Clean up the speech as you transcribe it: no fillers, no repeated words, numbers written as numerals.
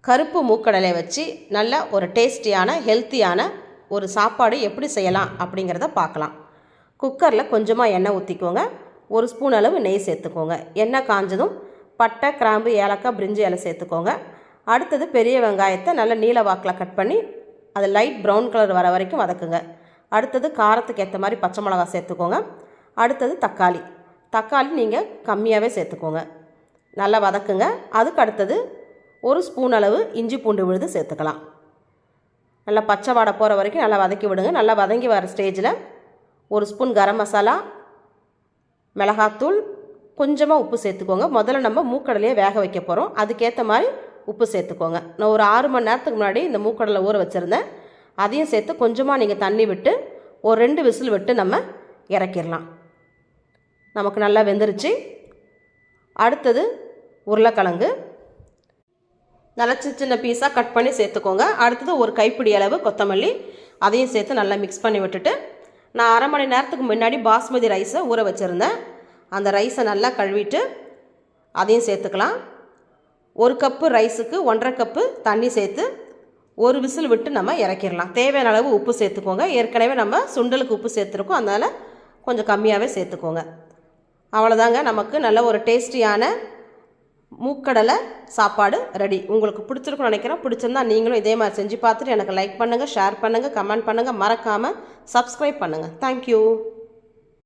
கருப்பு மூக்கடலை வச்சு நல்ல ஒரு டேஸ்டியான ஹெல்த்தியான ஒரு சாப்பாடு எப்படி செய்யலாம் அப்படிங்கிறத பார்க்கலாம். குக்கரில் கொஞ்சமாக எண்ணெய் ஊற்றிக்கோங்க. 1 ஸ்பூன் அளவு நெய் சேர்த்துக்கோங்க. எண்ணெய் காஞ்சதும் பட்டை, கிராம்பு, ஏலக்காய், பிரிஞ்சி இலை சேர்த்துக்கோங்க. அடுத்தது பெரிய வெங்காயத்தை நல்ல நீல வாக்கில் கட் பண்ணி அது லைட் ப்ரௌன் கலர் வர வரைக்கும் வதக்குங்க. அடுத்தது காரத்துக்கு ஏற்ற மாதிரி பச்சை மிளகா சேர்த்துக்கோங்க. அடுத்தது தக்காளி நீங்கள் கம்மியாகவே சேர்த்துக்கோங்க. நல்லா வதக்குங்க. அதுக்கு அடுத்தது 1 ஸ்பூன் அளவு இஞ்சி பூண்டு விழுது சேர்த்துக்கலாம். நல்லா பச்சை வாடை போகிற வரைக்கும் நல்லா வதக்கி விடுங்க. நல்லா வதங்கி வர ஸ்டேஜில் 1 ஸ்பூன் கரம் மசாலா, மிளகாத்தூள், கொஞ்சமாக உப்பு சேர்த்துக்கோங்க. முதல்ல நம்ம மூக்கடலையே வேக வைக்க போகிறோம். அதுக்கேற்ற மாதிரி உப்பு சேர்த்துக்கோங்க. நான் ஒரு 6 மணி நேரத்துக்கு முன்னாடி இந்த மூக்கடலை ஊற வச்சுருந்தேன். அதையும் சேர்த்து கொஞ்சமாக நீங்கள் தண்ணி விட்டு ஒரு 2 விசில் விட்டு நம்ம இறக்கிடலாம். நமக்கு நல்லா வெந்துருச்சு. அடுத்தது உருளைக்கிழங்கு நல்லா சின்ன பீஸாக கட் பண்ணி சேர்த்துக்கோங்க. அடுத்தது ஒரு கைப்பிடி அளவு கொத்தமல்லி, அதையும் சேர்த்து நல்லா மிக்ஸ் பண்ணி விட்டுட்டு, நான் 1/2 மணி நேரத்துக்கு முன்னாடி பாஸ்மதி ரைஸை ஊற வச்சுருந்தேன். அந்த ரைஸை நல்லா கழுவிட்டு அதையும் சேர்த்துக்கலாம். 1 கப்பு ரைஸுக்கு 1.5 கப்பு தண்ணி சேர்த்து ஒரு விசில் விட்டு நம்ம இறக்கிடலாம். தேவையான அளவு உப்பு சேர்த்துக்கோங்க. ஏற்கனவே நம்ம சுண்டலுக்கு உப்பு சேர்த்துருக்கோம், அதனால் கொஞ்சம் கம்மியாகவே சேர்த்துக்கோங்க. அவ்வளோதாங்க, நமக்கு நல்ல ஒரு டேஸ்டியான மூக்கடலை சாப்பாடு ரெடி. உங்களுக்கு பிடிச்சிருக்குன்னு நினைக்கிறேன். பிடிச்சிருந்தா நீங்களும் இதே மாதிரி செஞ்சு பார்த்துட்டு எனக்கு லைக் பண்ணுங்கள், ஷேர் பண்ணுங்கள், கமெண்ட் பண்ணுங்கள், மறக்காமல் சப்ஸ்கிரைப் பண்ணுங்கள். தேங்க்யூ.